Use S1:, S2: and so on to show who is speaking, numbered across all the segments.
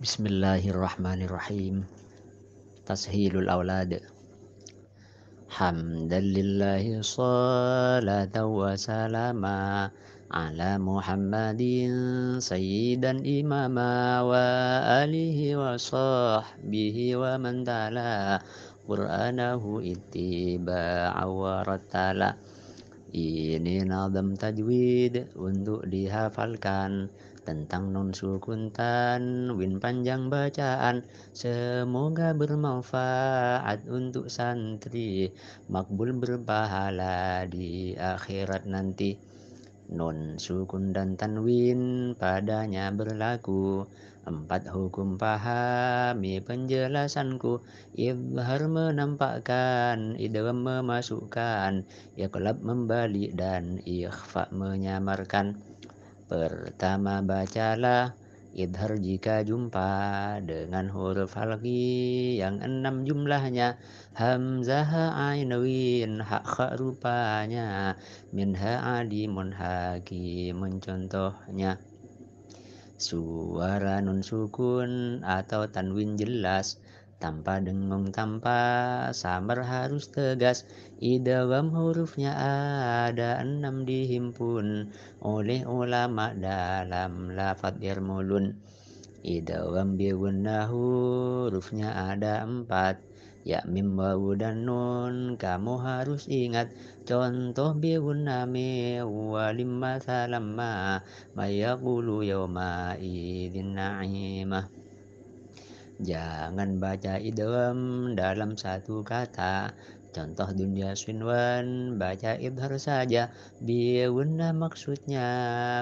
S1: Bismillahirrahmanirrahim. Tashilul aulad. Hamdalillahi salatan wa salama ala Muhammadin sayyidan imama wa alihi wa sahbihi wa man tala Qur'anahu ittiba'a wa rattala. Ini nazam tajwid untuk dihafalkan tentang nun sukun tanwin panjang bacaan. Semoga bermanfaat untuk santri, makbul berpahala di akhirat nanti. Nun sukun dan tanwin padanya berlaku. 4 hukum pahami penjelasanku. Izhar menampakkan, idgham memasukkan, iqlab membalik dan ikhfa menyamarkan. Pertama bacalah idhar jika jumpa dengan huruf halqi yang 6 jumlahnya. Hamzah, ain, win, ha, kha rupanya. Minha alimun hakimun contohnya. Suara nun sukun atau tanwin jelas, tanpa dengung, tanpa samar, harus tegas. Idgham hurufnya ada 6 dihimpun oleh ulama dalam lafadz irmulun. Idgham bi gunnah hurufnya ada 4, ya, mim, wawu dan nun kamu harus ingat. Contoh bi gunnah mi walim masalamma mayaqulu yawma idzin na'imah. Jangan baca idgham dalam satu kata. Contoh dunia sinwan, baca idhar saja. Bi gunnah maksudnya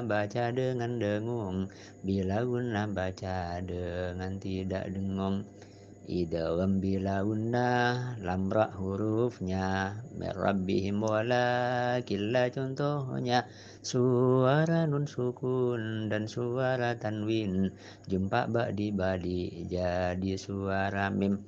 S1: baca dengan dengung. Bila gunnah baca dengan tidak dengung. Idgham bila gunnah, lam ra hurufnya, min rabbihim walakilla contohnya. Suara nun sukun dan suara tanwin jumpa ba di balik jadi suara mim.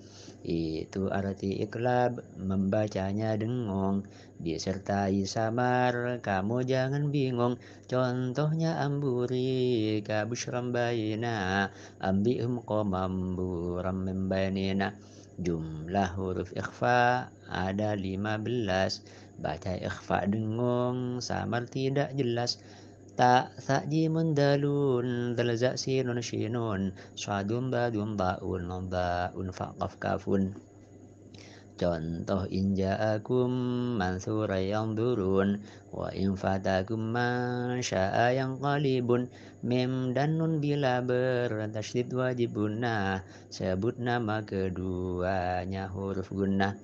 S1: Itu arti iqlab, membacanya dengung, disertai samar, kamu jangan bingung. Contohnya amburi ka busyram baina ambihum qomam buram min bainina. Jumlah huruf ikhfa ada 15. Baca ikhfa dengung, samar tidak jelas. Ta, sa, jimun, dalun, dal, za, sinun, shinun, sadun, badun, baun, baun, fa, qaf, kafun. Contoh in ja'akum mansura yanzurun wa in fatakum man sya'a yanqalibun. Mim dan nun bila bertasydid wajib gunnah, sebut nama keduanya huruf gunnah.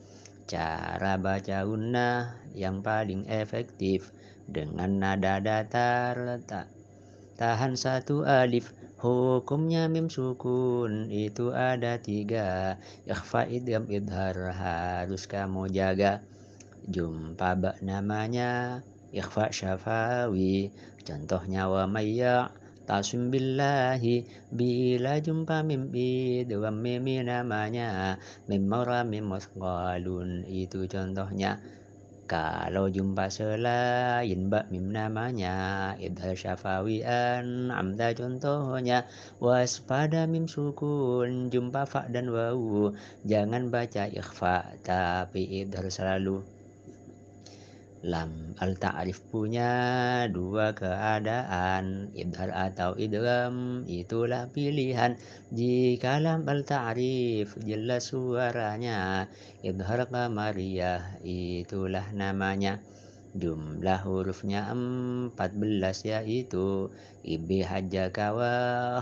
S1: Cara baca gunnah yang paling efektif dengan nada datar, tahan 1 alif. Hukumnya mim sukun itu ada 3, ikhfa, idgham, idhar harus kamu jaga. Jumpa ba namanya ikhfa syafawi, contohnya wa mayya tasum billahi. Bila jumpa mim idgham mim namanya mim mara mim musqalun, itu contohnya. Kalau jumpa selain ba mim namanya idhar syafawian amda contohnya. Waspada mim sukun jumpa fa dan wawu, jangan baca ikhfa tapi idhar selalu. Lam al-ta'rif punya 2 keadaan, idhar atau idgham, itulah pilihan. Jika lam al-ta'rif jelas suaranya, idhar qamariyah itulah namanya. Jumlah hurufnya 14, yaitu ibi, hajjaka, wa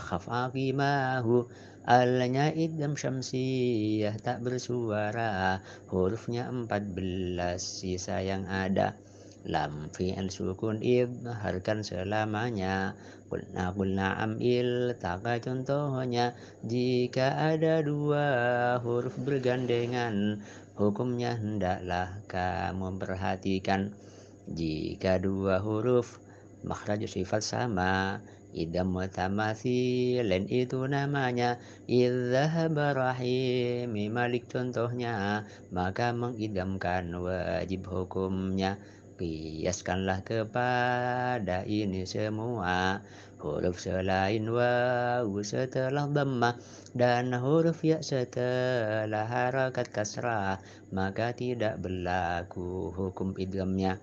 S1: khaf, aqimahu. Alnya idgham syamsiyah tak bersuara, hurufnya 14, sisa yang ada. Lam fi'il sukun idharkan selamanya. Qulna amil taka contohnya. Jika ada 2 huruf bergandengan, hukumnya hendaklah kamu perhatikan. Jika 2 huruf makhraj sifat sama, idgham mutamatsilin itu namanya. Idzahaba rahimi malik contohnya, maka mengidgamkan wajib hukumnya. Kiaskanlah kepada ini semua. huruf selain waw setelah dhammah, dan huruf ya setelah harakat kasrah, maka tidak berlaku hukum idghamnya.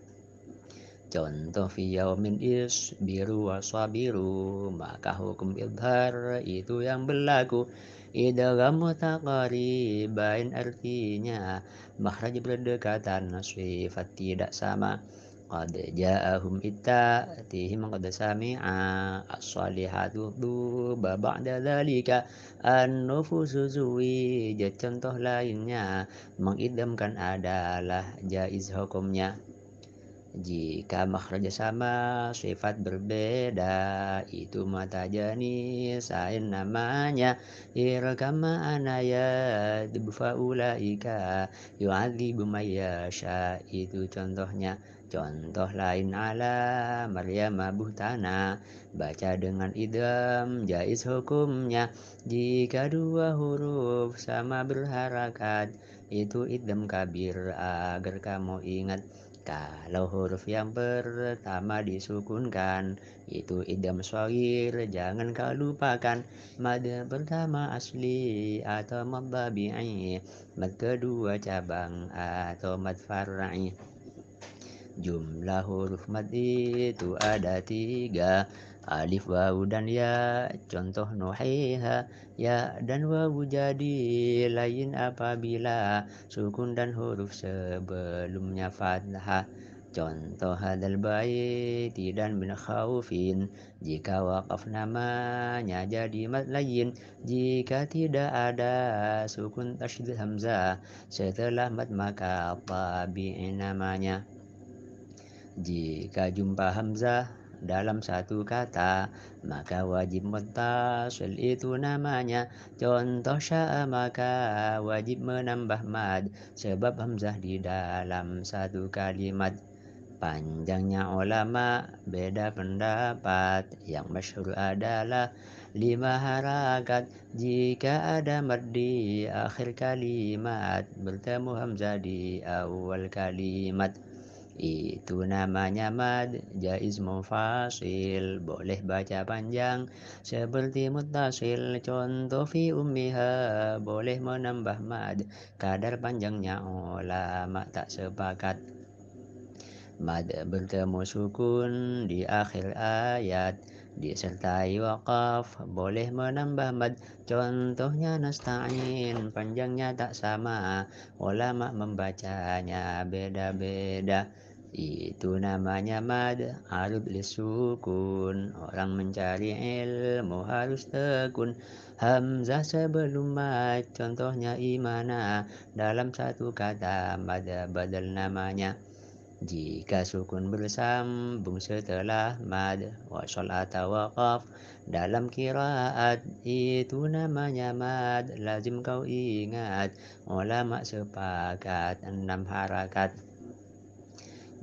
S1: Contoh fi yaumin isbiru wasabiru, maka hukum idhar itu yang berlaku. Idgham mutaqaribain artinya makhraj berdekatan, sifat tidak sama. Qad ja'ahum itta'tihim qad sami'a as-salihatu tuba ba'da dzalika an-nufusu zuwijat. Contoh lainnya mengidamkan adalah jaiz hukumnya jika makhraj sama, sifat berbeda, itu mata jenis lain namanya. Irkama anaya faulaika yu'adzibu may yasha, itu contohnya. Contoh lain ala Maryam buhtana, baca dengan idgham jaiz hukumnya jika dua huruf sama berharakat, itu idgham kabir agar kamu ingat. Kalau huruf yang pertama disukunkan, itu idgham shaghir, jangan kau lupakan. Mad pertama asli atau mad tabi'i, mad kedua cabang atau mad far'i. Jumlah huruf mad itu ada 3, alif, waw, dan ya. Contoh nuhiha, ya dan waw jadi lain apabila sukun dan huruf sebelumnya fathah. Contoh hadal baiti dan min khaufin, jika waqaf namanya jadi mad lain, jika tidak ada sukun tasydid hamzah setelah mad maka tabi'i namanya. Jika jumpa hamzah dalam satu kata, maka wajib muttasil itu namanya. Contoh sya'a, maka wajib menambah mad sebab hamzah di dalam satu kalimat. Panjangnya ulama beda pendapat, yang masyhur adalah 5 harakat. Jika ada mad di akhir kalimat, bertemu hamzah di awal kalimat, itu namanya mad jaiz mufasil, boleh baca panjang seperti muttasil. Contoh fi ummiha, boleh menambah mad, kadar panjangnya ulama tak sepakat. Mad bertemu sukun di akhir ayat disertai waqaf, boleh menambah mad. Contohnya nasta'in, panjangnya tak sama, ulama membacanya beda-beda. Itu namanya mad arud lisukun, orang mencari ilmu harus tekun. Hamzah sebelum mad, contohnya imana, dalam satu kata mad badal namanya. Jika sukun bersambung setelah mad, wasol atau waqaf dalam qiraat, itu namanya mad lazim kau ingat. Ulama sepakat 6 harakat.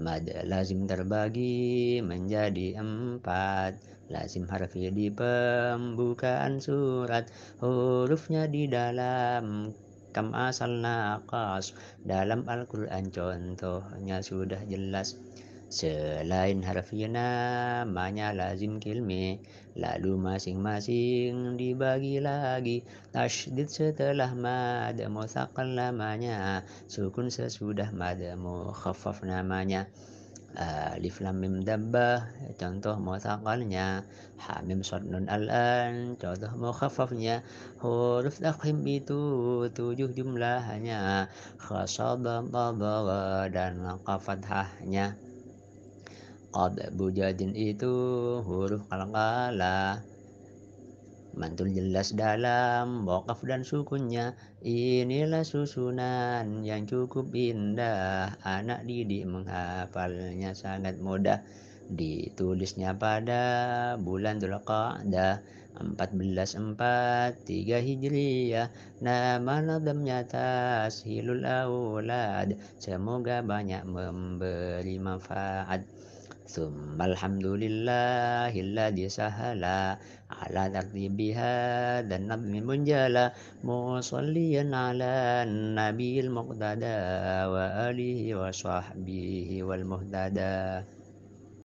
S1: Mad lazim terbagi menjadi 4. Lazim harfi di pembukaan surat, hurufnya di dalam kam asal naqas. Dalam Al-Quran contohnya sudah jelas. Selain harfi namanya lazim kilmi, lalu masing-masing dibagi lagi. Tasydid setelah mad mutsaqal namanya, sukun sesudah mad mukhaffaf namanya. Alif lam mim dabbah, contoh mutsaqalnya. Hamim shad nun al-an, contoh mukhaffafnya. Huruf tafkhim itu 7 jumlahnya, khasaba, dha, dan fathahnya. Qad bujadin itu huruf qalqalah, mantul jelas dalam waqaf dan sukunnya. Inilah susunan yang cukup indah, anak didik menghafalnya sangat mudah. Ditulisnya pada bulan Dzulqa'dah 1443 Hijriah. Nama nadamnya Tashilul Aulad, semoga banyak memberi manfaat. Alhamdulillahilladzi sahala ala tartibiha dan nadmi munjala, musalliyan ala nabiyil muqtada wa alihi wa sahbihi wal muhtada.